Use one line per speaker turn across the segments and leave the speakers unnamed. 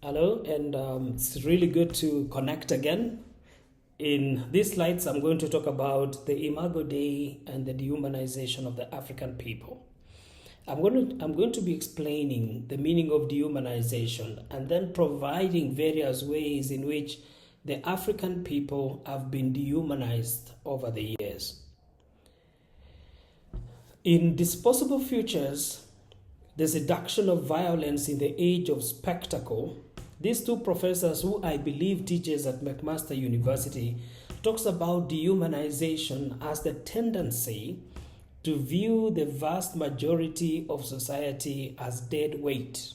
Hello, and it's really good to connect again. In these slides, I'm going to talk about the Imago Day and the dehumanization of the African people. I'm going to be explaining the meaning of dehumanization and then providing various ways in which the African people have been dehumanized over the years. In Disposable Futures, the seduction of violence in the age of spectacle, these two professors who I believe teaches at McMaster University talks about dehumanization as the tendency to view the vast majority of society as dead weight,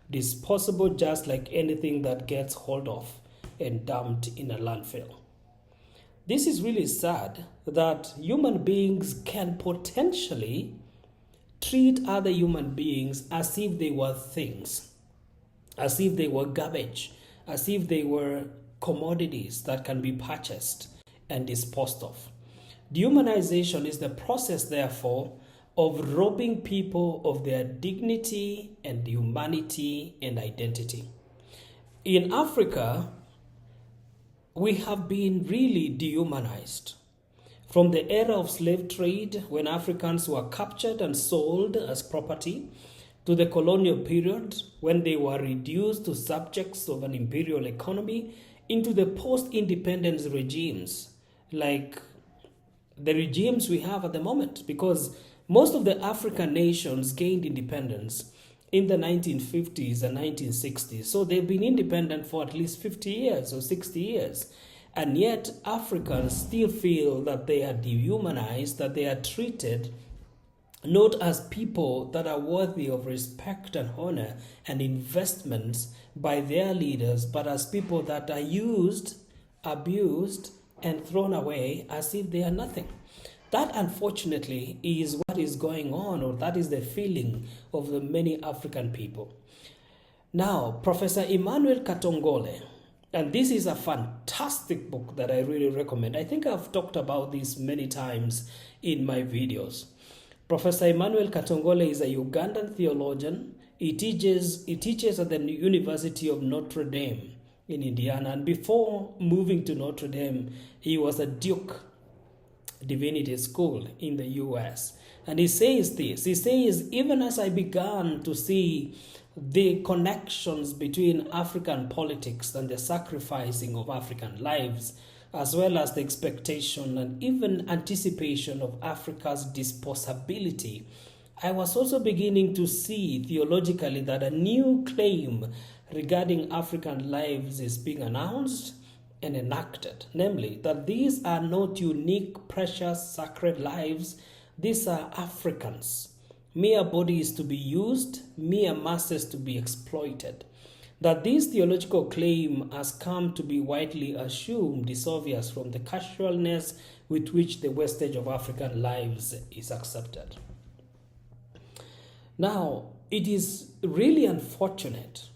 disposable just like anything that gets hauled off and dumped in a landfill. This is really sad that human beings can potentially treat other human beings as if they were things, as if they were garbage, as if they were commodities that can be purchased and disposed of. Dehumanization is the process, therefore, of robbing people of their dignity and humanity and identity. In Africa, we have been really dehumanized. From the era of slave trade, when Africans were captured and sold as property, to the colonial period, when they were reduced to subjects of an imperial economy, into the post-independence regimes, like the regimes we have at the moment, because most of the African nations gained independence in the 1950s and 1960s. So they've been independent for at least 50 years or 60 years. And yet Africans still feel that they are dehumanized, that they are treated not as people that are worthy of respect and honor and investments by their leaders, but as people that are used, abused, and thrown away as if they are nothing. That, unfortunately, is what is going on, or that is the feeling of the many African people. Now, Professor Emmanuel Katongole, and this is a fantastic book that I really recommend. I think I've talked about this many times in my videos. Professor Emmanuel Katongole is a Ugandan theologian. He teaches at the University of Notre Dame in Indiana. And before moving to Notre Dame, he was at Duke Divinity School in the US. And he says this, he says, even as I began to see the connections between African politics and the sacrificing of African lives, as well as the expectation and even anticipation of Africa's disposability, I was also beginning to see theologically that a new claim regarding African lives is being announced and enacted, namely that these are not unique, precious, sacred lives. These are Africans, mere bodies to be used, mere masses to be exploited. That this theological claim has come to be widely assumed is obvious from the casualness with which the wastage of African lives is accepted. Now, it is really unfortunate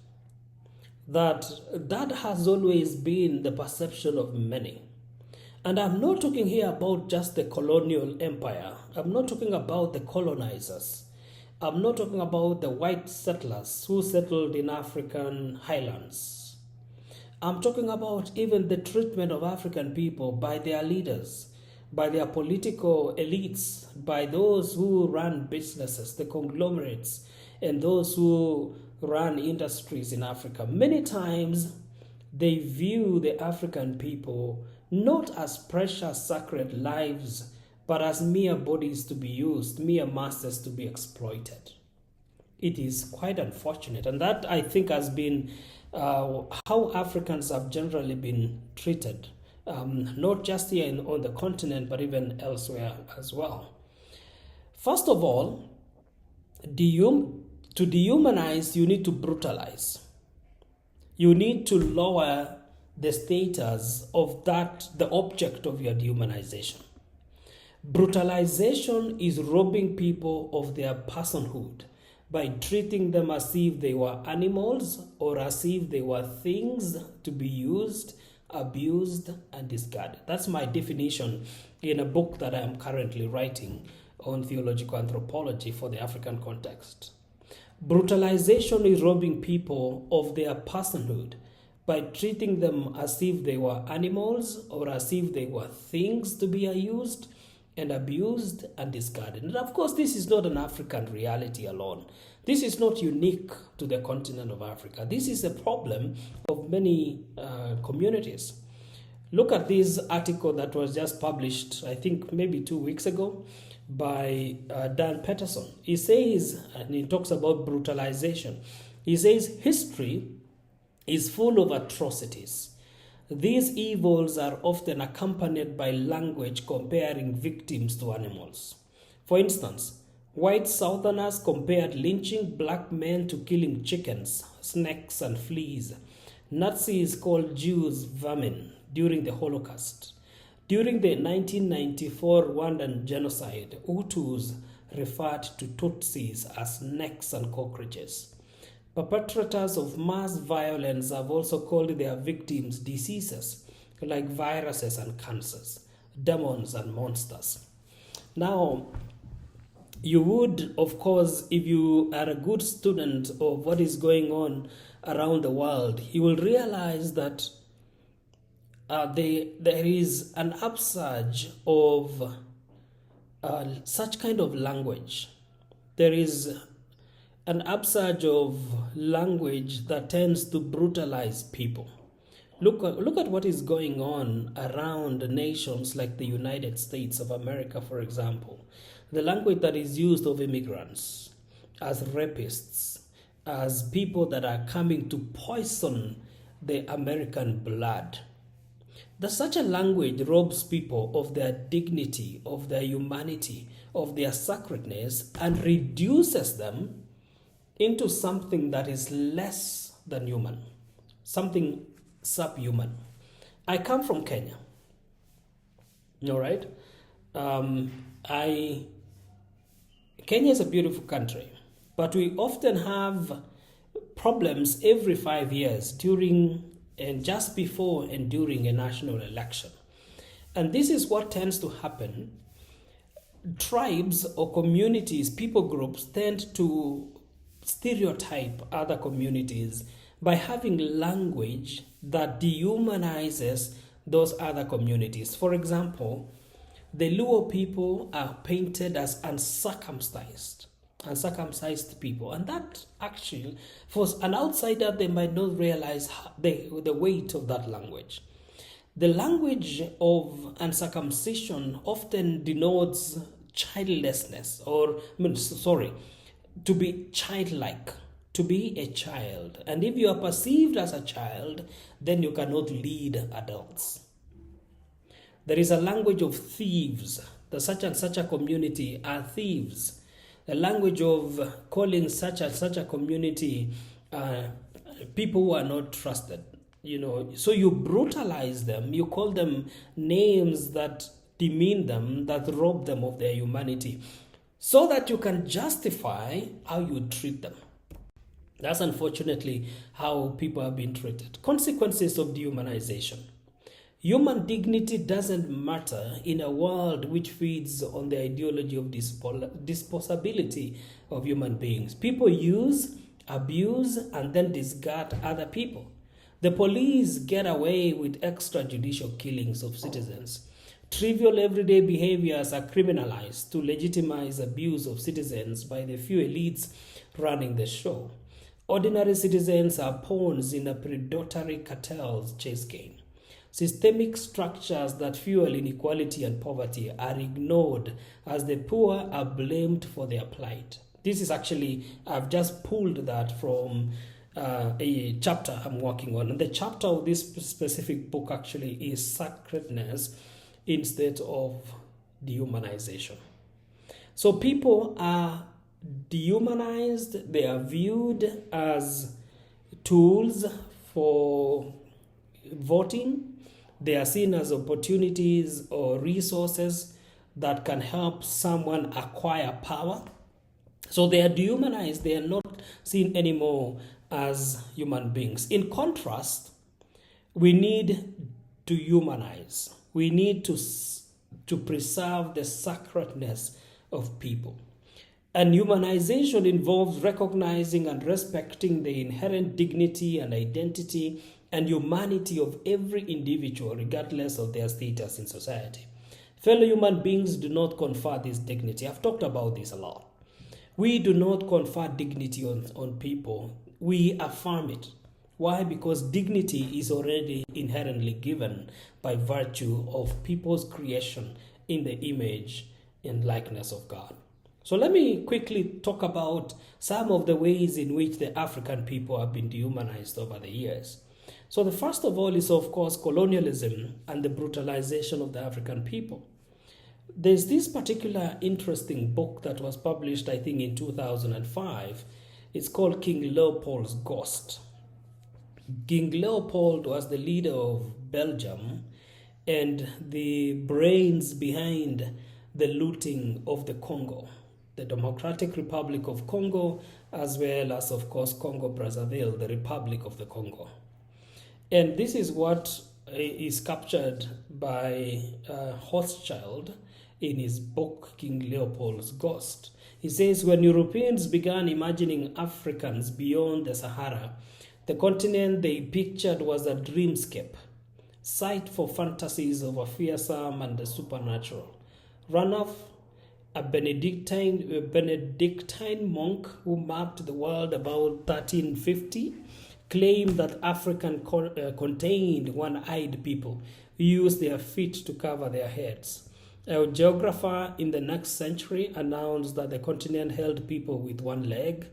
that has always been the perception of many. And I'm not talking here about just the colonial empire. I'm not talking about the colonizers. I'm not talking about the white settlers who settled in African highlands. I'm talking about even the treatment of African people by their leaders, by their political elites, by those who run businesses, the conglomerates, and those who run industries in Africa. Many times they view the African people not as precious sacred lives, but as mere bodies to be used, mere masters to be exploited. It is quite unfortunate, and that, I think, has been how Africans have generally been treated, not just here on the continent, but even elsewhere as well. First of all, to dehumanize, you need to brutalize. You need to lower the status of the object of your dehumanization. Brutalization is robbing people of their personhood by treating them as if they were animals or as if they were things to be used, abused, and discarded. That's my definition in a book that I am currently writing on theological anthropology for the African context. Brutalization is robbing people of their personhood by treating them as if they were animals or as if they were things to be used and abused and discarded. And of course, this is not an African reality alone. This is not unique to the continent of Africa. This is a problem of many communities. Look at this article that was just published, I think maybe 2 weeks ago, by Dan Peterson. He says, and he talks about brutalization, he says history is full of atrocities. These evils are often accompanied by language comparing victims to animals. For instance, white Southerners compared lynching black men to killing chickens, snakes, and fleas. Nazis called Jews vermin during the Holocaust. During the 1994 Rwandan genocide, Hutus referred to Tutsis as snakes and cockroaches. Perpetrators of mass violence have also called their victims diseases like viruses and cancers, demons and monsters. Now, you would, of course, if you are a good student of what is going on around the world, you will realize that there is an upsurge of such kind of language. There is an upsurge of language that tends to brutalize people. Look at what is going on around nations like the United States of America, for example. The language that is used of immigrants as rapists, as people that are coming to poison the American blood. That such a language robs people of their dignity, of their humanity, of their sacredness, and reduces them into something that is less than human, something subhuman. I come from Kenya. All right? Kenya is a beautiful country, but we often have problems every 5 years during and just before and during a national election. And this is what tends to happen. Tribes or communities, people groups tend to stereotype other communities by having language that dehumanizes those other communities. For example, the Luo people are painted as uncircumcised people. And that actually, for an outsider, they might not realize the weight of that language. The language of uncircumcision often denotes childlessness, to be childlike, to be a child. And if you are perceived as a child, then you cannot lead adults. There is a language of thieves. The such and such a community are thieves. The language of calling such and such a community people who are not trusted. So you brutalize them. You call them names that demean them, that rob them of their humanity, so that you can justify how you treat them. That's unfortunately how people have been treated. Consequences of dehumanization. Human dignity doesn't matter in a world which feeds on the ideology of disposability of human beings. People use, abuse, and then discard other people. The police get away with extrajudicial killings of citizens. Trivial everyday behaviors are criminalized to legitimize abuse of citizens by the few elites running the show. Ordinary citizens are pawns in a predatory cartel's chase game. Systemic structures that fuel inequality and poverty are ignored as the poor are blamed for their plight. This is actually, I've just pulled that from a chapter I'm working on. And the chapter of this specific book actually is Sacredness instead of Dehumanization. So people are dehumanized, they are viewed as tools for voting. They are seen as opportunities or resources that can help someone acquire power. So they are dehumanized. They are not seen anymore as human beings. In contrast, we need to humanize. We need to preserve the sacredness of people. And humanization involves recognizing and respecting the inherent dignity and identity and humanity of every individual, regardless of their status in society. Fellow human beings do not confer this dignity. I've talked about this a lot. We do not confer dignity on people. We affirm it. Why? Because dignity is already inherently given by virtue of people's creation in the image and likeness of God. So let me quickly talk about some of the ways in which the African people have been dehumanized over the years. So the first of all is, of course, colonialism and the brutalization of the African people. There's this particular interesting book that was published, I think, in 2005. It's called King Leopold's Ghost. King Leopold was the leader of Belgium and the brains behind the looting of the Congo, the Democratic Republic of Congo, as well as, of course, Congo-Brazzaville, the Republic of the Congo. And this is what is captured by Hochschild in his book, King Leopold's Ghost. He says, when Europeans began imagining Africans beyond the Sahara, the continent they pictured was a dreamscape, site for fantasies of a fearsome and the supernatural. Ranulph, a Benedictine monk who mapped the world about 1350, claimed that Africa contained one-eyed people who used their feet to cover their heads. A geographer in the next century announced that the continent held people with one leg,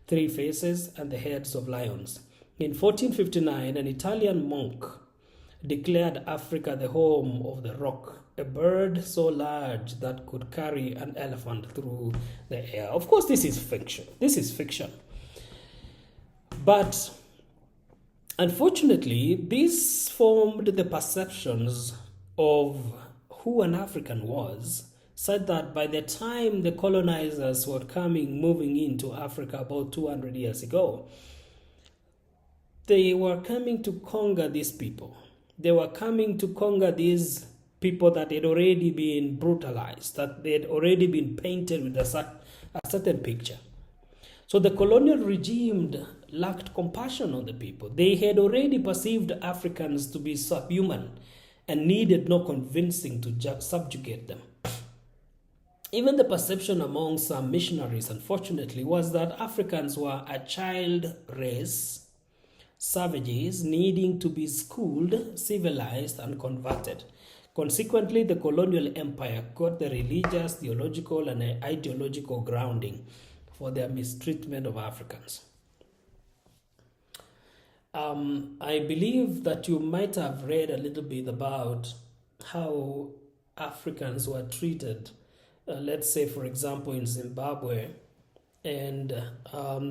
three faces, and the heads of lions. In 1459, an Italian monk declared Africa the home of the roc, a bird so large that could carry an elephant through the air. Of course, this is fiction. But unfortunately, this formed the perceptions of who an African was, said that by the time the colonizers were moving into Africa about 200 years ago, they were coming to conquer these people. They were coming to conquer these people that had already been brutalized, that they had already been painted with a certain picture. So the colonial regime lacked compassion on the people. They had already perceived Africans to be subhuman and needed no convincing to subjugate them. Even the perception among some missionaries, unfortunately, was that Africans were a child race, savages needing to be schooled, civilized, and converted. Consequently, the colonial empire got the religious, theological, and ideological grounding for their mistreatment of Africans. I believe that you might have read a little bit about how Africans were treated, let's say, for example, in Zimbabwe and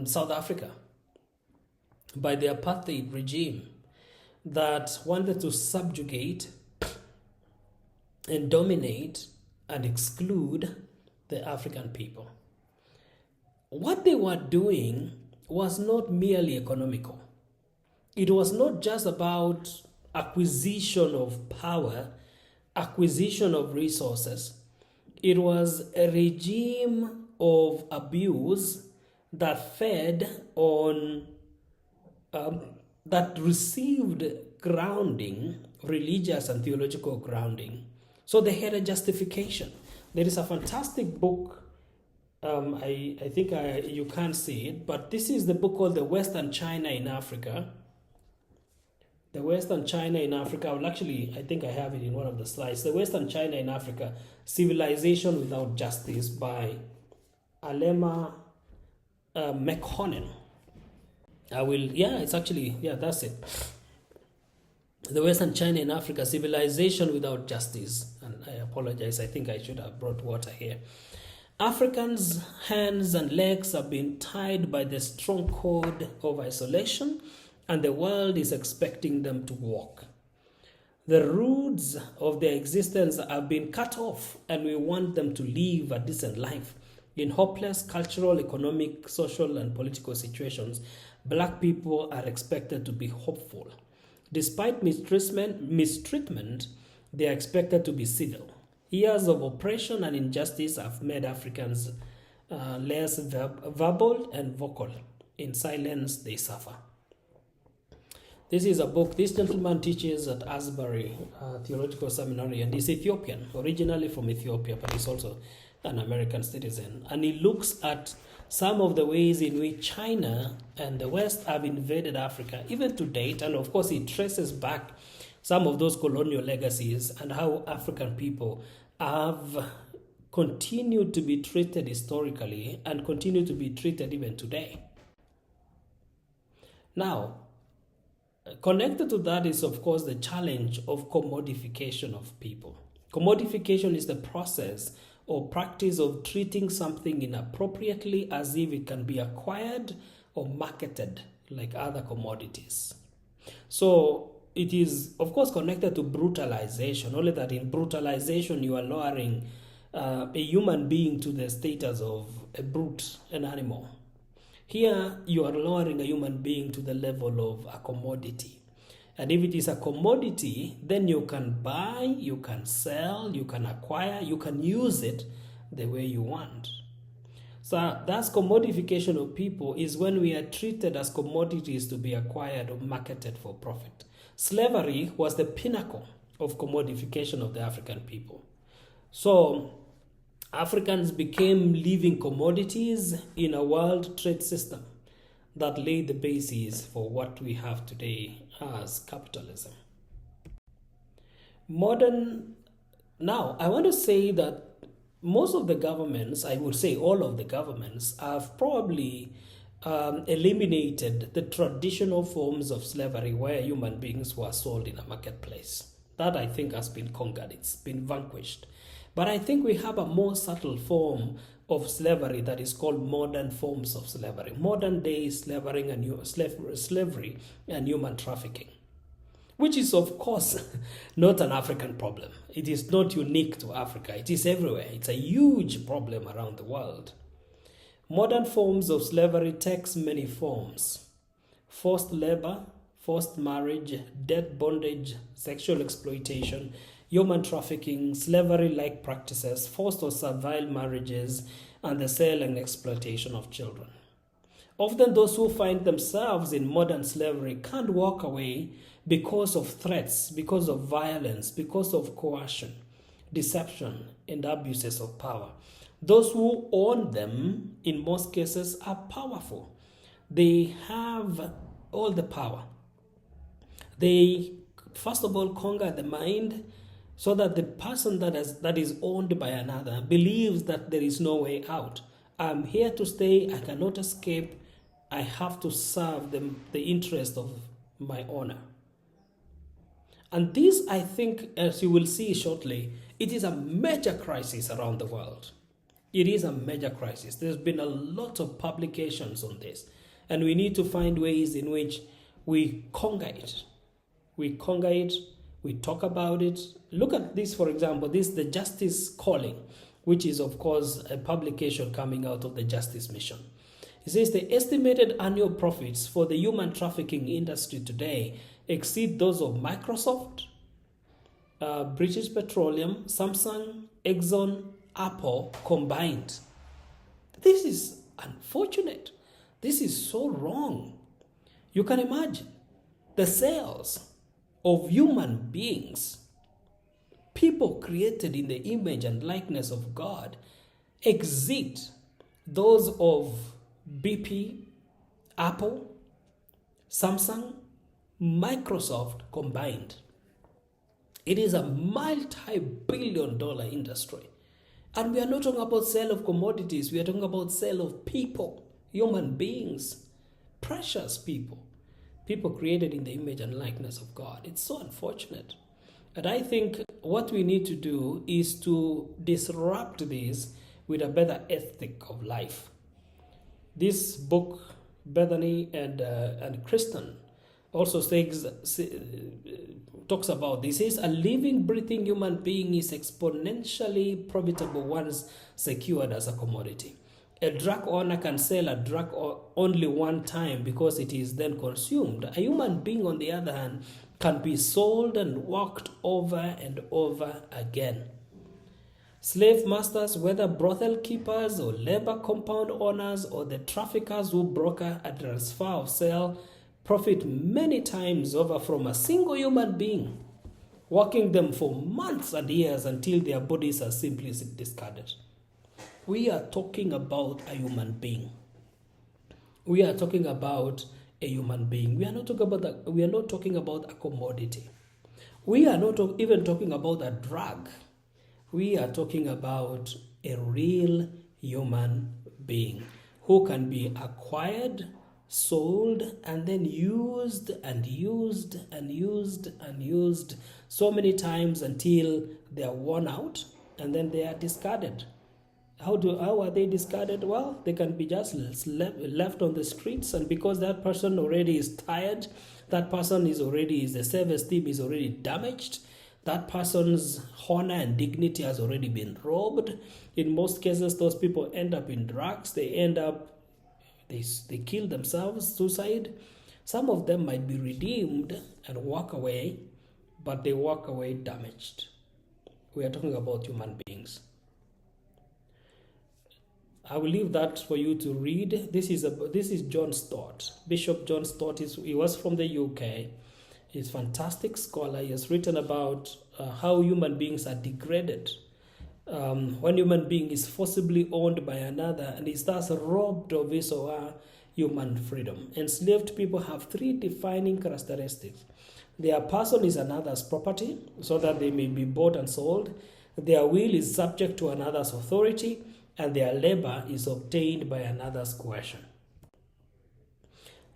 South Africa, by the apartheid regime that wanted to subjugate and dominate and exclude the African people. What they were doing was not merely economical. It was not just about acquisition of power, acquisition of resources. It was a regime of abuse that fed on that received grounding, religious and theological grounding. So they had a justification. There is a fantastic book, I think you can't see it, but this is the book called The Western China in Africa. The Western China in Africa, well actually, I think I have it in one of the slides. The Western China in Africa, Civilization Without Justice by Alema McConnell. That's it. The Western China in Africa, Civilization Without Justice. And I apologize, I think I should have brought water here. Africans' hands and legs have been tied by the strong cord of isolation, and the world is expecting them to walk. The roots of their existence have been cut off, and we want them to live a decent life. In hopeless cultural, economic, social, and political situations, Black people are expected to be hopeful. Despite mistreatment, they are expected to be civil. Years of oppression and injustice have made Africans less verbal and vocal. In silence, they suffer. This is a book this gentleman teaches at Asbury Theological Seminary, and he's Ethiopian, originally from Ethiopia, but he's also an American citizen. And he looks at some of the ways in which China and the West have invaded Africa, even to date. And of course, he traces back some of those colonial legacies and how African people have continued to be treated historically and continue to be treated even today. Now, connected to that is, of course, the challenge of commodification of people. Commodification is the process or practice of treating something inappropriately as if it can be acquired or marketed like other commodities. So it is, of course, connected to brutalization, only that in brutalization you are lowering a human being to the status of a brute, an animal. Here, you are lowering a human being to the level of a commodity. And if it is a commodity, then you can buy, you can sell, you can acquire, you can use it the way you want. So that's commodification of people, is when we are treated as commodities to be acquired or marketed for profit. Slavery was the pinnacle of commodification of the African people. So Africans became living commodities in a world trade system that laid the basis for what we have today as capitalism. Now, I want to say that most of the governments, I would say all of the governments, have probably eliminated the traditional forms of slavery where human beings were sold in a marketplace. That, I think, has been conquered. It's been vanquished. But I think we have a more subtle form of slavery that is called modern forms of slavery. Modern day slavery and human trafficking, which is, of course, not an African problem. It is not unique to Africa. It is everywhere. It's a huge problem around the world. Modern forms of slavery takes many forms: forced labor, forced marriage, debt bondage, sexual exploitation, human trafficking, slavery-like practices, forced or servile marriages, and the sale and exploitation of children. Often those who find themselves in modern slavery can't walk away because of threats, because of violence, because of coercion, deception, and abuses of power. Those who own them, in most cases, are powerful. They have all the power. They, first of all, conquer the mind, so that the person that is owned by another believes that there is no way out. I'm here to stay. I cannot escape. I have to serve the interest of my owner. And this, I think, as you will see shortly, it is a major crisis around the world. It is a major crisis. There's been a lot of publications on this, and we need to find ways in which we conquer it. We conquer it. We talk about it. Look at this, for example. This is the Justice Calling, which is, of course, a publication coming out of the Justice Mission. It says the estimated annual profits for the human trafficking industry today exceed those of Microsoft, British Petroleum, Samsung, Exxon, Apple combined. This is unfortunate. This is so wrong. You can imagine the sales of human beings, people created in the image and likeness of God, exceed those of BP, Apple, Samsung, Microsoft combined. It is a multi-billion-dollar industry. And we are not talking about sale of commodities. We are talking about sale of people, human beings, precious people. People created in the image and likeness of God. It's so unfortunate. And I think what we need to do is to disrupt this with a better ethic of life. This book, Bethany and Kristen, also talks about this. It says a living, breathing human being is exponentially profitable once secured as a commodity. A drug owner can sell a drug only one time because it is then consumed. A human being, on the other hand, can be sold and walked over and over again. Slave masters, whether brothel keepers or labor compound owners or the traffickers who broker a transfer of sale, profit many times over from a single human being, working them for months and years until their bodies are simply discarded. We are talking about a human being. We are talking about a human being. We are not talking about a commodity. We are not even talking about a drug. We are talking about a real human being who can be acquired, sold, and then used and used and used and used so many times until they are worn out and then they are discarded. How are they discarded? Well, they can be just left on the streets, and because that person already is tired, that person the self-esteem is already damaged, that person's honor and dignity has already been robbed. In most cases, those people end up in drugs. They kill themselves, suicide. Some of them might be redeemed and walk away, but they walk away damaged. We are talking about human beings. I will leave that for you to read. This is John Stott. Bishop John Stott. He was from the UK. He's a fantastic scholar. He has written about how human beings are degraded. One human being is forcibly owned by another and is thus robbed of his or her human freedom. Enslaved people have three defining characteristics. Their person is another's property, so that they may be bought and sold. Their will is subject to another's authority, and their labor is obtained by another's coercion.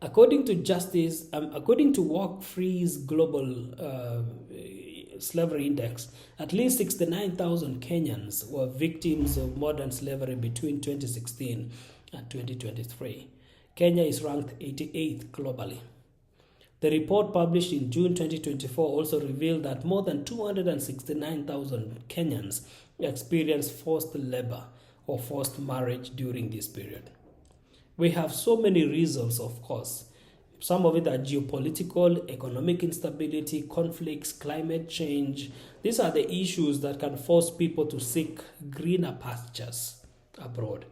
According to Work Free's global slavery index, at least 69,000 Kenyans were victims of modern slavery between 2016 and 2023. Kenya is ranked 88th globally. The report published in June 2024 also revealed that more than 269,000 Kenyans experienced forced labor or forced marriage during this period. We have so many reasons, of course. Some of it are geopolitical, economic instability, conflicts, climate change. These are the issues that can force people to seek greener pastures abroad.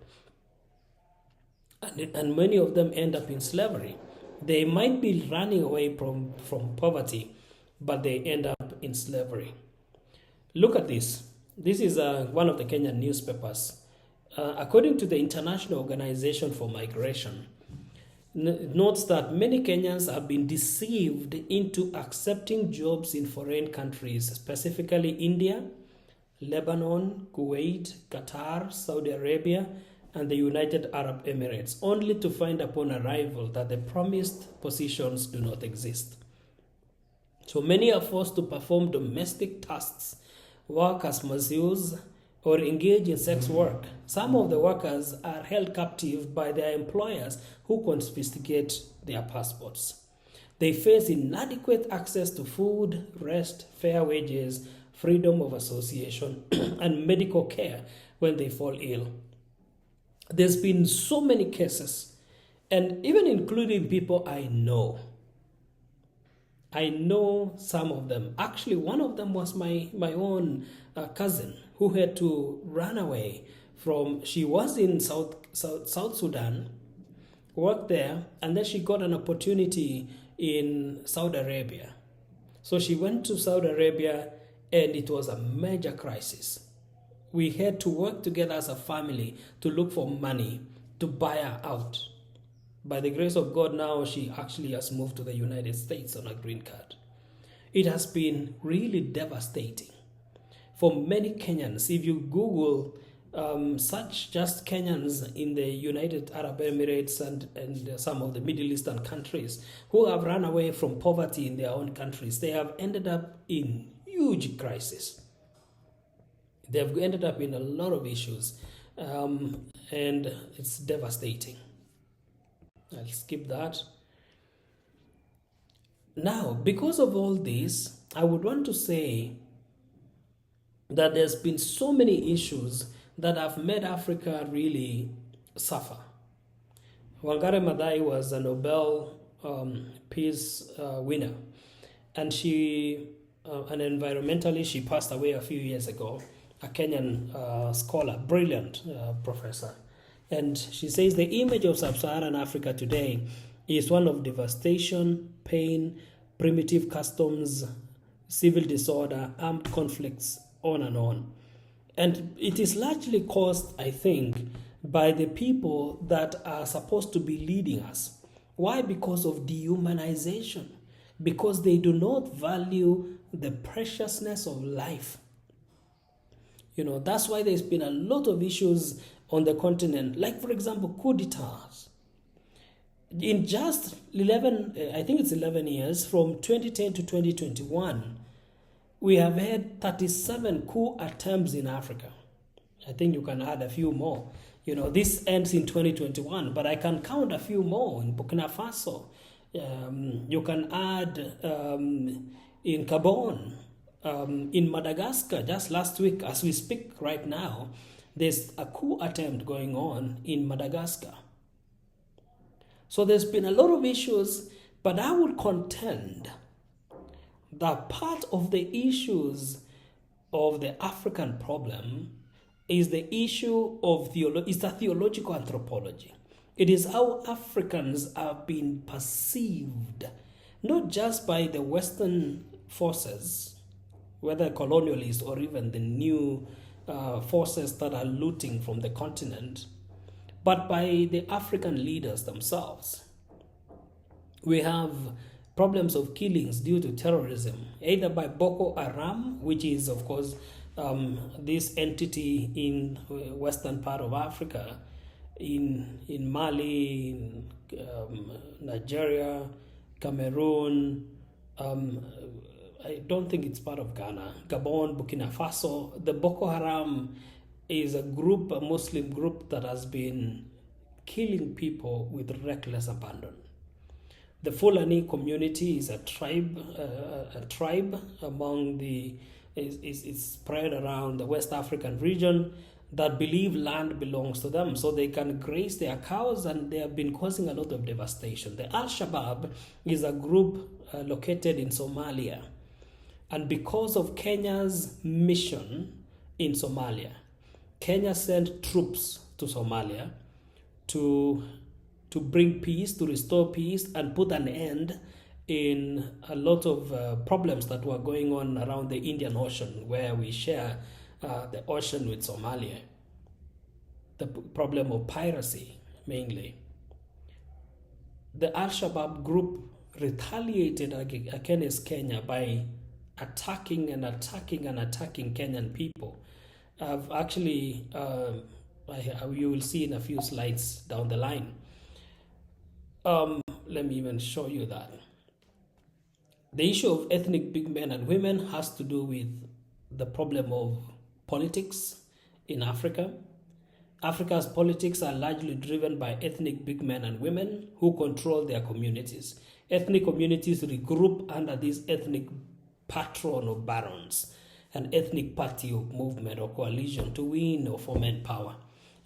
And many of them end up in slavery. They might be running away from poverty, but they end up in slavery. Look at this. This is one of the Kenyan newspapers. According to the International Organization for Migration, notes that many Kenyans have been deceived into accepting jobs in foreign countries, specifically India, Lebanon, Kuwait, Qatar, Saudi Arabia, and the United Arab Emirates, only to find upon arrival that the promised positions do not exist. So many are forced to perform domestic tasks, work as masseuse, or engage in sex work. Some of the workers are held captive by their employers who confiscate their passports. They face inadequate access to food, rest, fair wages, freedom of association, and medical care when they fall ill. There's been so many cases, and even including people I know. I know some of them. Actually, one of them was my own cousin who had to run away from, she was in South Sudan, worked there, and then she got an opportunity in Saudi Arabia. So she went to Saudi Arabia, and it was a major crisis. We had to work together as a family to look for money to buy her out. By the grace of God, now she actually has moved to the United States on a green card. It has been really devastating for many Kenyans. If you Google search just Kenyans in the United Arab Emirates and some of the Middle Eastern countries who have run away from poverty in their own countries, they have ended up in huge crisis. They've ended up in a lot of issues, and it's devastating. I'll skip that. Now, because of all this, I would want to say that there's been so many issues that have made Africa really suffer. Wangari Maathai was a Nobel Peace winner, and she, an environmentalist, she passed away a few years ago. a Kenyan scholar, brilliant professor. And she says the image of sub-Saharan Africa today is one of devastation, pain, primitive customs, civil disorder, armed conflicts, on and on. And it is largely caused, I think, by the people that are supposed to be leading us. Why? Because of dehumanization. Because they do not value the preciousness of life. That's why there's been a lot of issues on the continent, like, for example, coup d'etats. In just 11 years, from 2010 to 2021, we have had 37 coup attempts in Africa. I think you can add a few more. This ends in 2021, but I can count a few more in Burkina Faso. You can add in Gabon, in Madagascar. Just last week, as we speak right now, there's a coup attempt going on in Madagascar. So there's been a lot of issues, but I would contend that part of the issues of the African problem is the issue of the theological anthropology. It is how Africans are being perceived, not just by the Western forces, whether colonialist or even the new forces that are looting from the continent, but by the African leaders themselves. We have problems of killings due to terrorism, either by Boko Haram, which is, of course, this entity in western part of Africa, in Mali, in Nigeria, Cameroon, I don't think it's part of Ghana, Gabon, Burkina Faso. The Boko Haram is a Muslim group that has been killing people with reckless abandon. The Fulani community is a tribe among is spread around the West African region that believe land belongs to them, so they can graze their cows, and they have been causing a lot of devastation. The Al-Shabaab is a group located in Somalia, and because of Kenya's mission in Somalia, Kenya sent troops to Somalia to bring peace, to restore peace, and put an end in a lot of problems that were going on around the Indian Ocean, where we share the ocean with Somalia. The problem of piracy, mainly. The Al-Shabaab group retaliated against Kenya by attacking Kenyan people. I've actually, you will see in a few slides down the line. Let me even show you that. The issue of ethnic big men and women has to do with the problem of politics in Africa. Africa's politics are largely driven by ethnic big men and women who control their communities. Ethnic communities regroup under this ethnic patron or barons, an ethnic party or movement or coalition to win or foment power.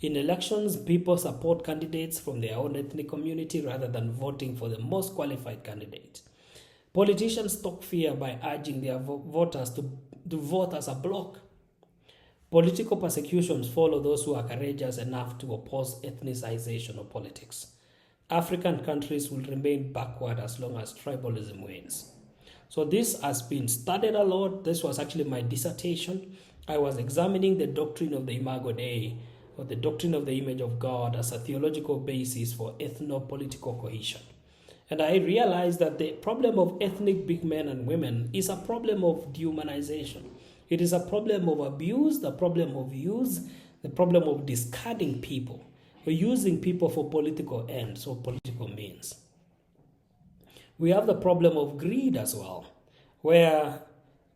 In elections, people support candidates from their own ethnic community rather than voting for the most qualified candidate. Politicians stoke fear by urging their voters to vote as a bloc. Political persecutions follow those who are courageous enough to oppose ethnicization of politics. African countries will remain backward as long as tribalism wins. So this has been studied a lot. This was actually my dissertation. I was examining the doctrine of the Imago Dei, or the doctrine of the image of God, as a theological basis for ethno-political cohesion. And I realized that the problem of ethnic big men and women is a problem of dehumanization. It is a problem of abuse, the problem of use, the problem of discarding people, or using people for political ends or political means. We have the problem of greed as well, where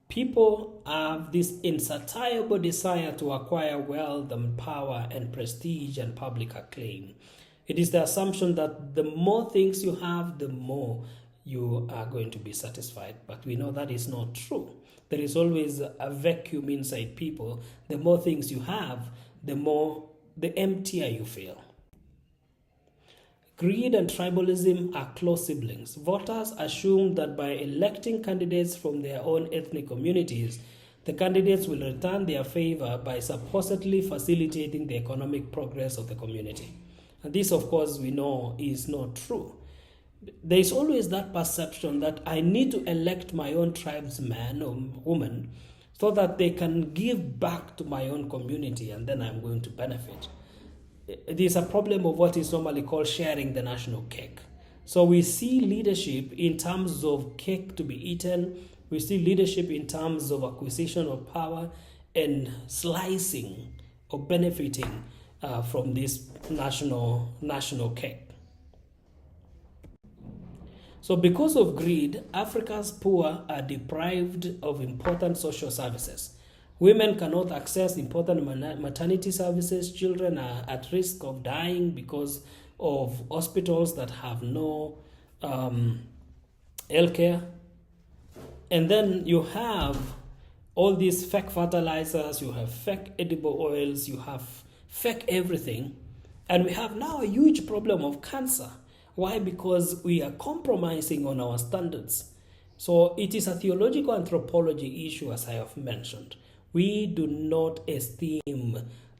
people have this insatiable desire to acquire wealth and power and prestige and public acclaim. It is the assumption that the more things you have, the more you are going to be satisfied. But we know that is not true. There is always a vacuum inside people. The more things you have, the emptier you feel. Greed and tribalism are close siblings. Voters assume that by electing candidates from their own ethnic communities, The candidates will return their favor by supposedly facilitating the economic progress of the community. And this, of course, we know is not true. There is always that perception that I need to elect my own tribesman or woman so that they can give back to my own community and then I'm going to benefit. It is a problem of what is normally called sharing the national cake. So we see leadership in terms of cake to be eaten. We see leadership in terms of acquisition of power and slicing or benefiting from this national cake. So because of greed, Africa's poor are deprived of important social services. Women cannot access important maternity services. Children are at risk of dying because of hospitals that have no health care. And then you have all these fake fertilizers, you have fake edible oils, you have fake everything. And we have now a huge problem of cancer. Why? Because we are compromising on our standards. So it is a theological anthropology issue, as I have mentioned. We do not esteem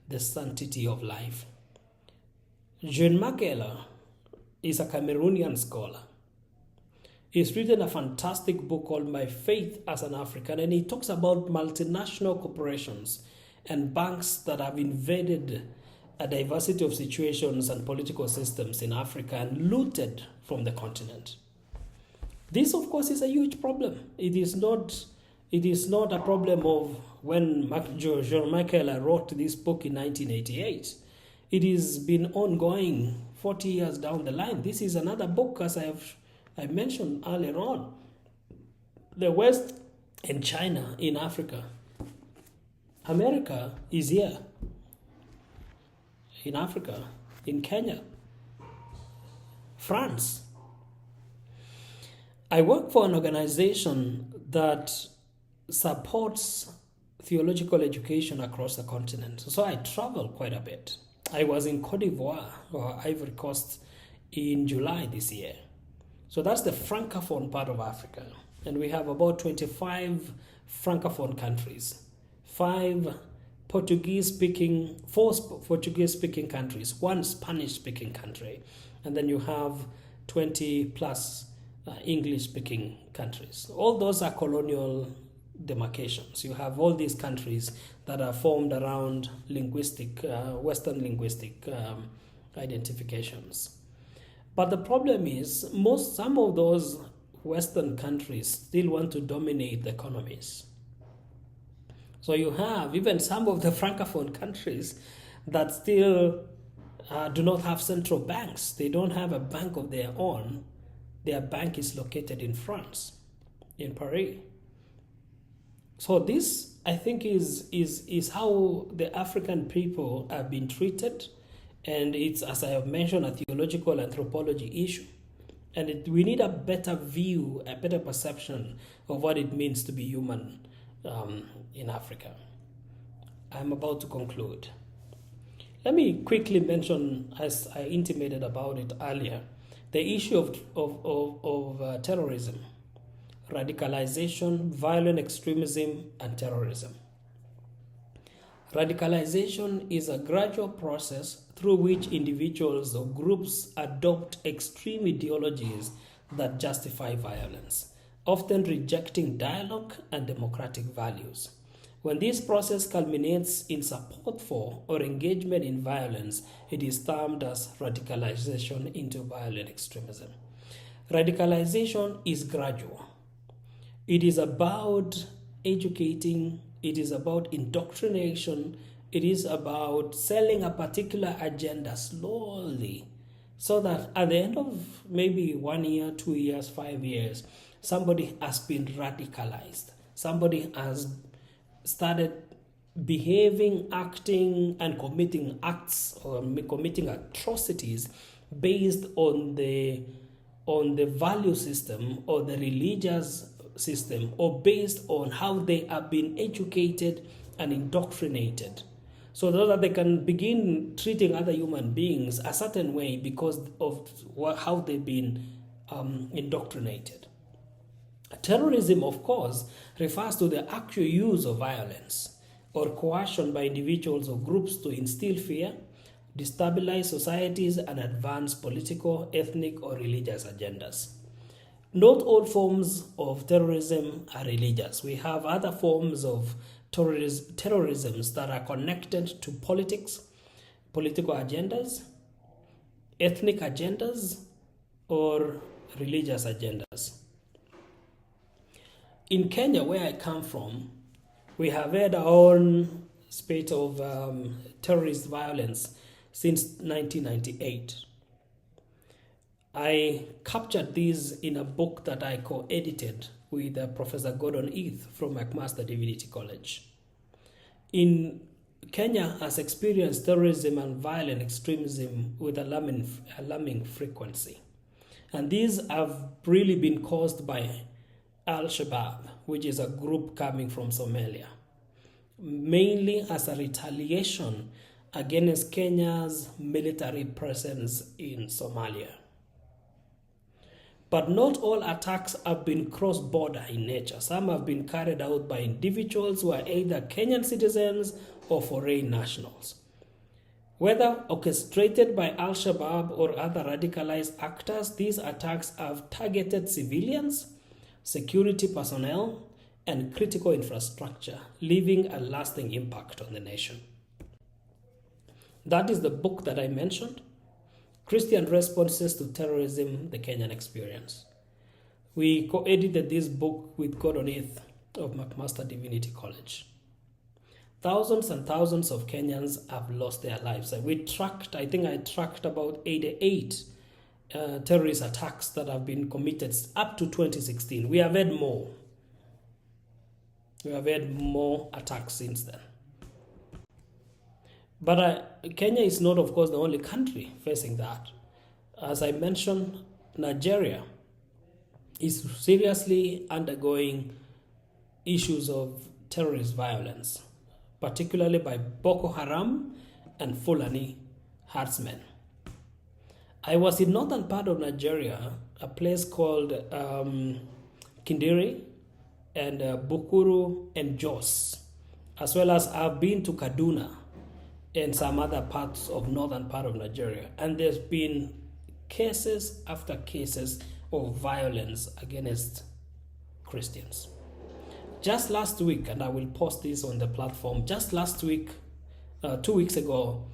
the sanctity of life. Jean Makela is a Cameroonian scholar. He's written a fantastic book called My Faith as an African, and he talks about multinational corporations and banks that have invaded a diversity of situations and political systems in Africa and looted from the continent. This, of course, is a huge problem. It is not a problem of when Jean Makela wrote this book in 1988. It has been ongoing 40 years down the line. This is another book, as I mentioned earlier on. The West and China in Africa. America is here. In Africa, in Kenya, France. I work for an organization that supports theological education across the continent. So I travel quite a bit. I was in Cote d'Ivoire or Ivory Coast in July this year. So that's the Francophone part of Africa. And we have about 25 Francophone countries, four Portuguese-speaking countries, one Spanish-speaking country, and then you have 20 plus English-speaking countries. All those are colonial demarcations. You have all these countries that are formed around Western linguistic identifications. But the problem is, some of those Western countries still want to dominate the economies. So you have even some of the Francophone countries that still do not have central banks. They don't have a bank of their own. Their bank is located in France, in Paris. So this, I think, is how the African people have been treated. And it's, as I have mentioned, a theological anthropology issue. And we need a better view, a better perception of what it means to be human in Africa. I'm about to conclude. Let me quickly mention, as I intimated about it earlier, the issue of terrorism, radicalization, violent extremism, and terrorism. Radicalization is a gradual process through which individuals or groups adopt extreme ideologies that justify violence, often rejecting dialogue and democratic values. When this process culminates in support for or engagement in violence, it is termed as radicalization into violent extremism. Radicalization is gradual. It is about educating, it is about indoctrination, it is about selling a particular agenda slowly, so that at the end of maybe 1 year, 2 years, 5 years, somebody has been radicalized. Somebody has started behaving, acting, and committing acts or committing atrocities based on the value system or the religious system, or based on how they have been educated and indoctrinated, so that they can begin treating other human beings a certain way because of how they've been indoctrinated. Terrorism, of course, refers to the actual use of violence or coercion by individuals or groups to instill fear, destabilize societies, and advance political, ethnic, or religious agendas. Not all forms of terrorism are religious. We have other forms of terrorisms that are connected to politics, political agendas, ethnic agendas, or religious agendas. In Kenya, where I come from, we have had our own spate of terrorist violence since 1998. I captured these in a book that I co-edited with Professor Gordon Heath from McMaster Divinity College. In Kenya has experienced terrorism and violent extremism with alarming frequency. And these have really been caused by Al-Shabaab, which is a group coming from Somalia, mainly as a retaliation against Kenya's military presence in Somalia. But not all attacks have been cross-border in nature. Some have been carried out by individuals who are either Kenyan citizens or foreign nationals. Whether orchestrated by Al-Shabaab or other radicalized actors, these attacks have targeted civilians, security personnel, and critical infrastructure, leaving a lasting impact on the nation. That is the book that I mentioned, Christian Responses to Terrorism, the Kenyan Experience. We co-edited this book with Gordon Heath of McMaster Divinity College. Thousands and thousands of Kenyans have lost their lives. I tracked about 88 terrorist attacks that have been committed up to 2016. We have had more. We have had more attacks since then. But Kenya is not, of course, the only country facing that. As I mentioned, Nigeria is seriously undergoing issues of terrorist violence, particularly by Boko Haram and Fulani herdsmen. I was in northern part of Nigeria, a place called Kindiri and Bukuru and Jos, as well as I've been to Kaduna and some other parts of northern part of Nigeria. And there's been cases after cases of violence against Christians. Just last week, and I will post this on the platform, just last week, 2 weeks ago,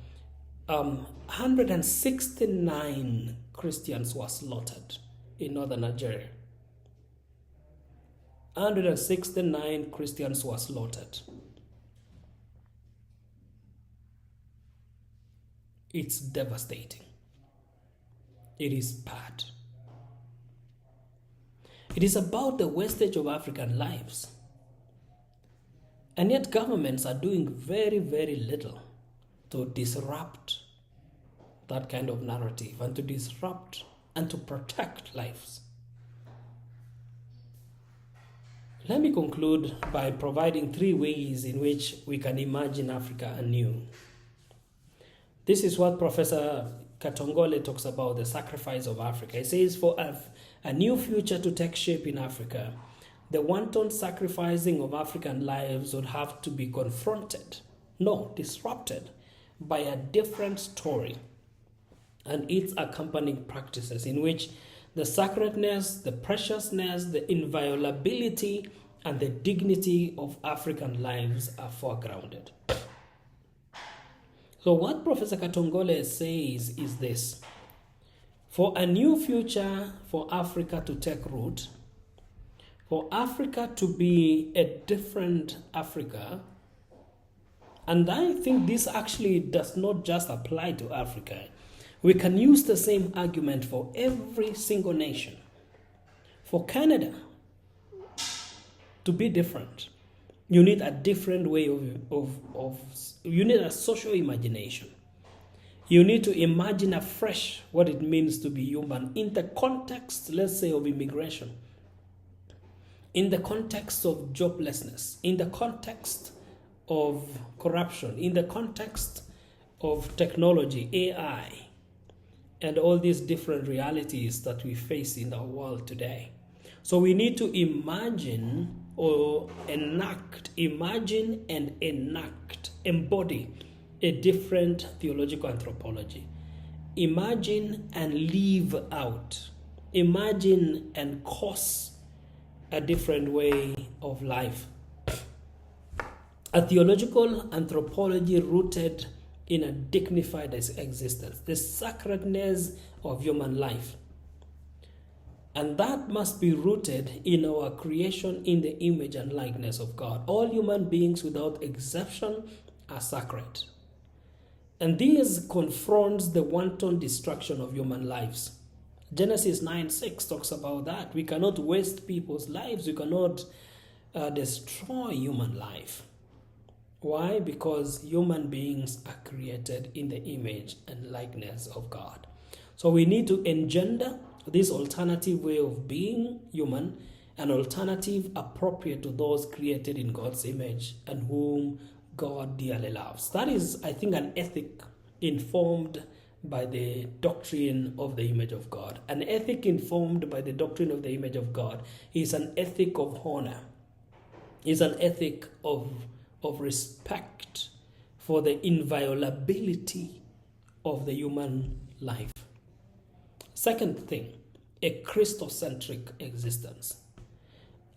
169 Christians were slaughtered in northern Nigeria. 169 Christians were slaughtered. It's devastating. It is bad. It is about the wastage of African lives. And yet governments are doing very, very little to disrupt that kind of narrative and to disrupt and to protect lives. Let me conclude by providing 3 ways in which we can imagine Africa anew. This is what Professor Katongole talks about, the sacrifice of Africa. He says, for a new future to take shape in Africa, the wanton sacrificing of African lives would have to be disrupted by a different story and its accompanying practices in which the sacredness, the preciousness, the inviolability, and the dignity of African lives are foregrounded. So what Professor Katongole says is this: for a new future for Africa to take root, for Africa to be a different Africa, and I think this actually does not just apply to Africa. We can use the same argument for every single nation. For Canada to be different, you need a different way you need a social imagination. You need to imagine afresh what it means to be human in the context, let's say, of immigration, in the context of joblessness, in the context of corruption, in the context of technology, AI, and all these different realities that we face in our world today. So we need to imagine and embody a different theological anthropology. Imagine and live out. Imagine and cause a different way of life. A theological anthropology rooted in a dignified existence, the sacredness of human life. And that must be rooted in our creation in the image and likeness of God. All human beings without exception are sacred. And this confronts the wanton destruction of human lives. Genesis 9:6 talks about that. We cannot waste people's lives. We cannot destroy human life. Why? Because human beings are created in the image and likeness of God. So we need to engender this alternative way of being human, an alternative appropriate to those created in God's image and whom God dearly loves. That is, I think, an ethic informed by the doctrine of the image of God. An ethic informed by the doctrine of the image of God is an ethic of honor, is an ethic of respect for the inviolability of the human life. Second thing, a Christocentric existence.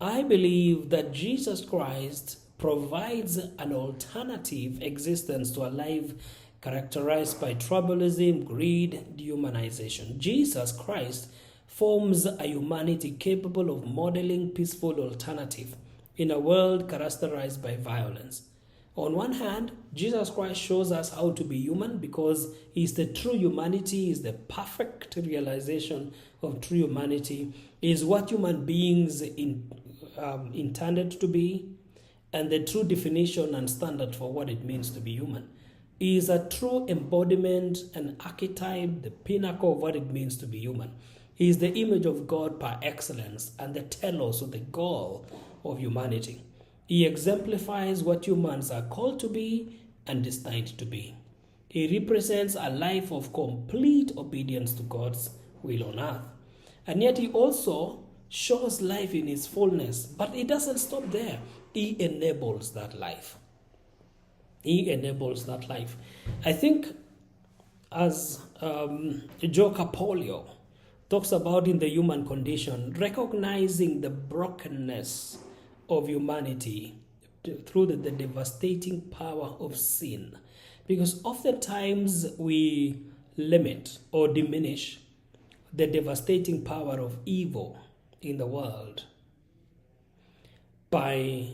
I believe that Jesus Christ provides an alternative existence to a life characterized by tribalism, greed, dehumanization. Jesus Christ forms a humanity capable of modeling peaceful alternative in a world characterized by violence. On one hand, Jesus Christ shows us how to be human because he is the true humanity, he is the perfect realization of true humanity, he is what human beings intended to be, and the true definition and standard for what it means to be human. He is a true embodiment and archetype, the pinnacle of what it means to be human. He is the image of God par excellence and the telos, or the goal of humanity. He exemplifies what humans are called to be and destined to be. He represents a life of complete obedience to God's will on earth. And yet he also shows life in its fullness. But it doesn't stop there. He enables that life. He enables that life. I think as Joe Capolio talks about in the human condition, recognizing the brokenness of humanity through the devastating power of sin. Because oftentimes we limit or diminish the devastating power of evil in the world by,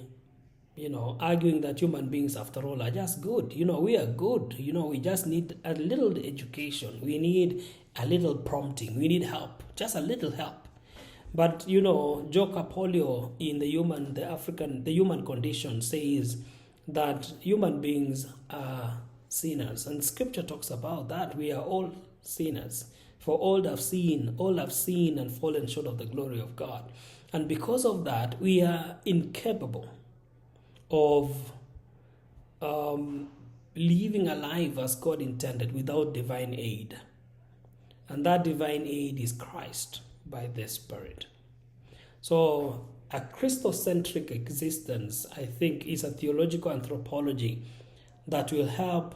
arguing that human beings, after all, are just good. We are good. We just need a little education. We need a little prompting. We need help, just a little help. But Joe Capolio in the human condition says that human beings are sinners, and Scripture talks about that. We are all sinners, for all have sinned and fallen short of the glory of God, and because of that, we are incapable of living a life as God intended without divine aid, and that divine aid is Christ by the Spirit. So a Christocentric existence, I think, is a theological anthropology that will help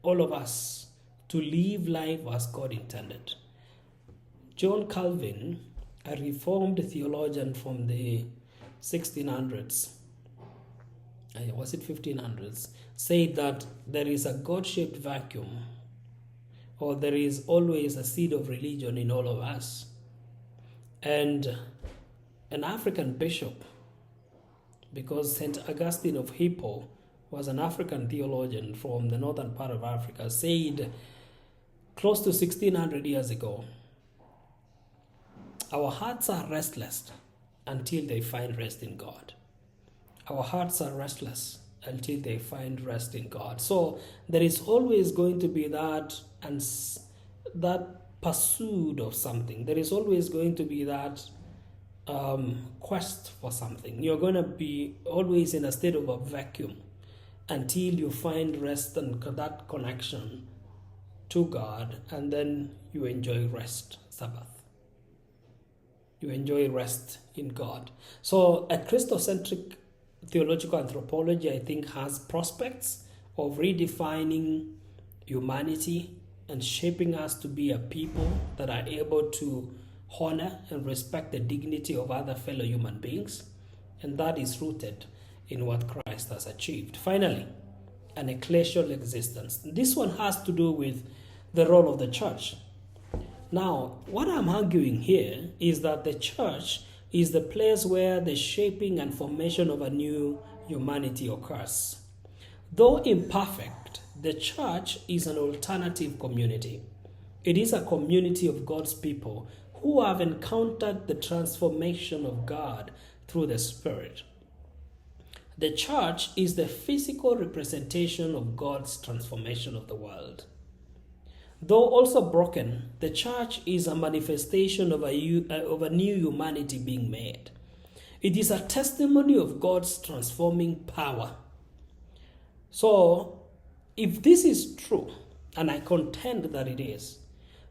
all of us to live life as God intended. John Calvin, a Reformed theologian from the 1600s, was it 1500s, said that there is a God-shaped vacuum, or there is always a seed of religion in all of us. And an African bishop, because St. Augustine of Hippo was an African theologian from the northern part of Africa, said close to 1600 years ago, our hearts are restless until they find rest in God. Our hearts are restless until they find rest in God. So there is always going to be that pursuit of something. There is always going to be that quest for something. You're going to be always in a state of a vacuum until you find rest and that connection to God, and then you enjoy rest, Sabbath. you enjoy rest in God. So a Christocentric theological anthropology, I think, has prospects of redefining humanity and shaping us to be a people that are able to honor and respect the dignity of other fellow human beings. And that is rooted in what Christ has achieved. Finally, an ecclesial existence. This one has to do with the role of the church. Now, what I'm arguing here is that the church is the place where the shaping and formation of a new humanity occurs. Though imperfect, the church is an alternative community. It is a community of God's people who have encountered the transformation of God through the Spirit. The church is the physical representation of God's transformation of the world. Though also broken, the church is a manifestation of a new humanity being made. It is a testimony of God's transforming power. So, if this is true, and I contend that it is,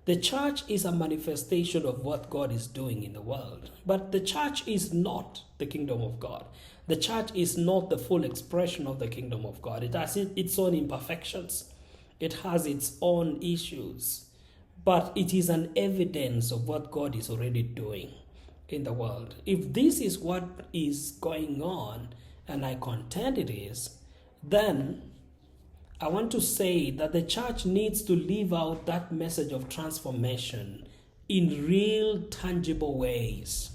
the church is a manifestation of what God is doing in the world. But the church is not the kingdom of God. The church is not the full expression of the kingdom of God. It has its own imperfections. It has its own issues, but it is an evidence of what God is already doing in the world. If this is what is going on, and I contend it is, then I want to say that the church needs to live out that message of transformation in real, tangible ways.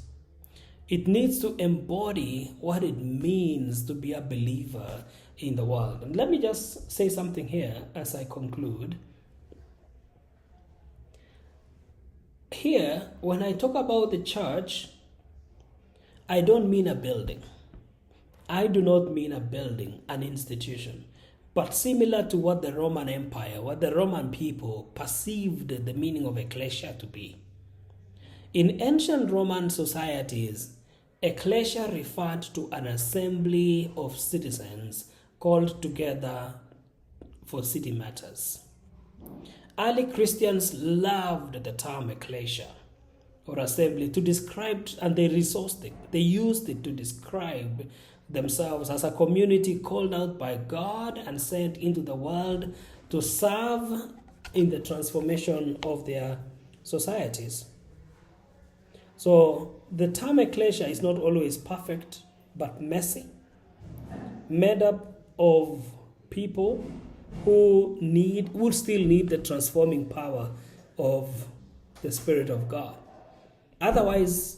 It needs to embody what it means to be a believer in the world. And let me just say something here as I conclude. Here, when I talk about the church, I don't mean a building. I do not mean a building, an institution. But similar to what the Roman Empire, what the Roman people perceived the meaning of ecclesia to be. In ancient Roman societies, ecclesia referred to an assembly of citizens called together for city matters. Early Christians loved the term ecclesia or assembly to describe, and they resourced it. They used it to describe themselves as a community called out by God and sent into the world to serve in the transformation of their societies. So the term ecclesia is not always perfect, but messy, made up of people who still need the transforming power of the Spirit of God. Otherwise,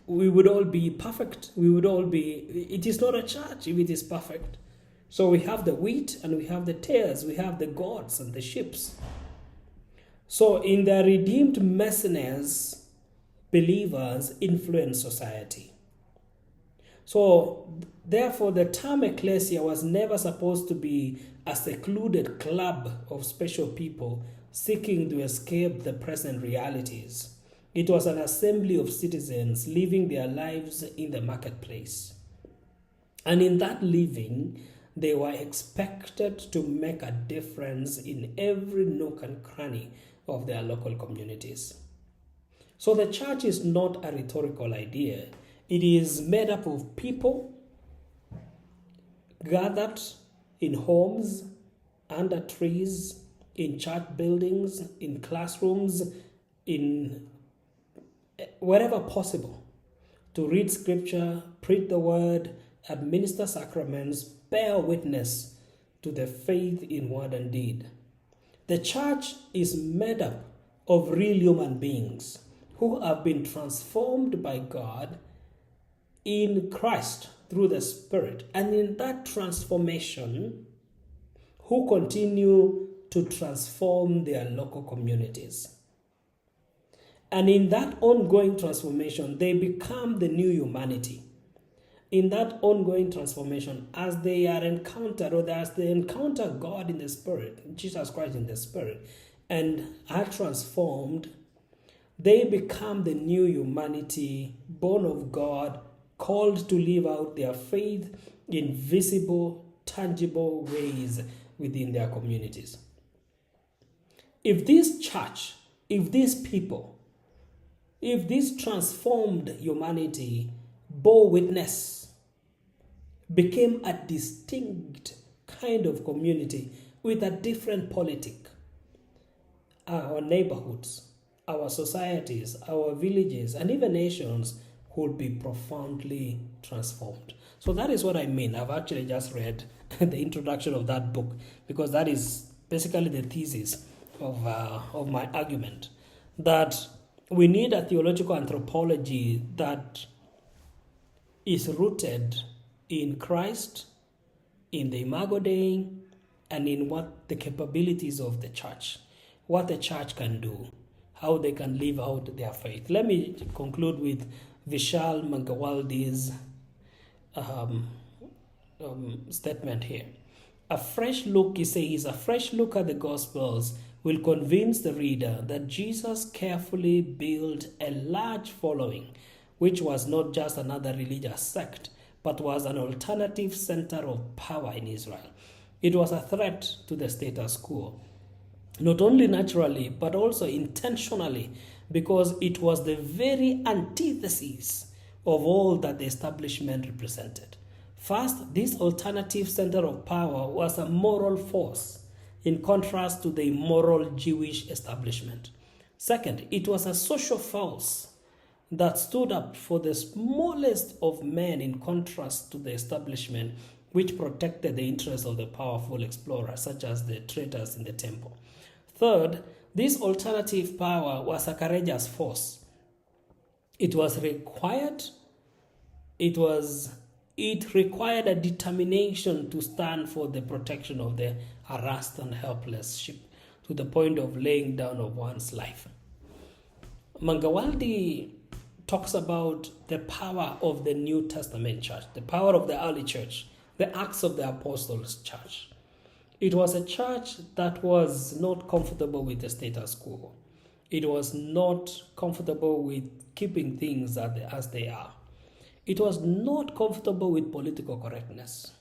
we would all be perfect. It is not a church if it is perfect. So we have the wheat and we have the tares, we have the goats and the sheep. So in their redeemed messiness, believers influence society. So, therefore, the term ecclesia was never supposed to be a secluded club of special people seeking to escape the present realities. It was an assembly of citizens living their lives in the marketplace. And in that living, they were expected to make a difference in every nook and cranny of their local communities. So the church is not a rhetorical idea. It is made up of people gathered in homes, under trees, in church buildings, in classrooms, in wherever possible, to read scripture, preach the word, administer sacraments, bear witness to the faith in word and deed. The church is made up of real human beings who have been transformed by God in Christ through the Spirit, and in that transformation, who continue to transform their local communities. And in that ongoing transformation, they become the new humanity. In that ongoing transformation, as they are encountered, or as they encounter God in the Spirit, Jesus Christ in the Spirit, and are transformed, they become the new humanity, born of God, called to live out their faith in visible, tangible ways within their communities. If this church, if these people if this transformed humanity bore witness, became a distinct kind of community with a different politic, our neighborhoods, our societies, our villages, and even nations would be profoundly transformed. So that is what I mean. I've actually just read the introduction of that book because that is basically the thesis of my argument, that we need a theological anthropology that is rooted in Christ, in the Imago Dei, and in what the capabilities of the church, what the church can do, how they can live out their faith. Let me conclude with Vishal Mangawaldi's statement here. A fresh look, he says, a fresh look at the Gospels will convince the reader that Jesus carefully built a large following, which was not just another religious sect, but was an alternative center of power in Israel. It was a threat to the status quo, not only naturally, but also intentionally, because it was the very antithesis of all that the establishment represented. First, this alternative center of power was a moral force, in contrast to the immoral Jewish establishment. Second, it was a social force that stood up for the smallest of men, in contrast to the establishment which protected the interests of the powerful explorers, such as the traders in the temple. Third, this alternative power was a courageous force. It required a determination to stand for the protection of the harassed and helpless sheep, to the point of laying down of one's life. Mangawaldi talks about the power of the New Testament church, the power of the early church, the Acts of the Apostles church. It was a church that was not comfortable with the status quo. It was not comfortable with keeping things as they are. It was not comfortable with political correctness.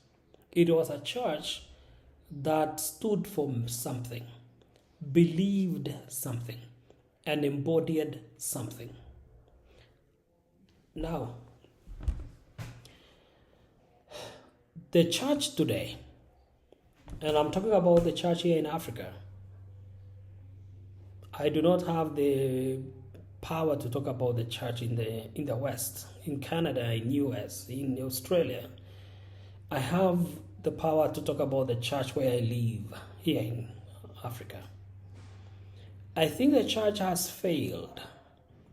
It was a church that stood for something, believed something, and embodied something. Now, the church today, and I'm talking about the church here in Africa, I do not have the power to talk about the church in the West, in Canada, in US, in Australia. I have the power to talk about the church where I live, here in Africa. I think the church has failed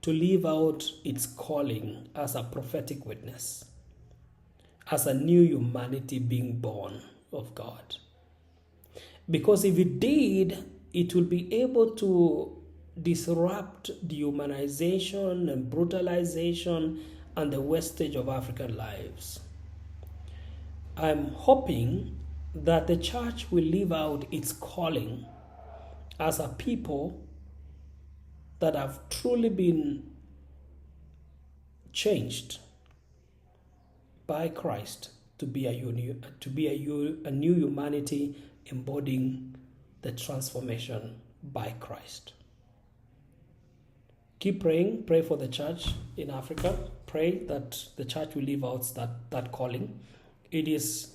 to live out its calling as a prophetic witness, as a new humanity being born of God. Because if it did, it will be able to disrupt dehumanization and brutalization and the wastage of African lives. I'm hoping that the church will live out its calling as a people that have truly been changed by Christ to be a new humanity embodying the transformation by Christ. Keep praying. Pray for the church in Africa. Pray that the church will live out that calling. It is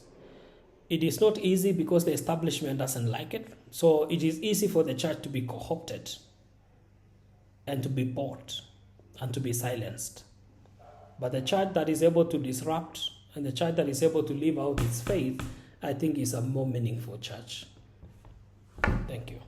not easy because the establishment doesn't like it. So it is easy for the church to be co-opted and to be bought and to be silenced. But the church that is able to disrupt and the church that is able to live out its faith, I think is a more meaningful church. Thank you.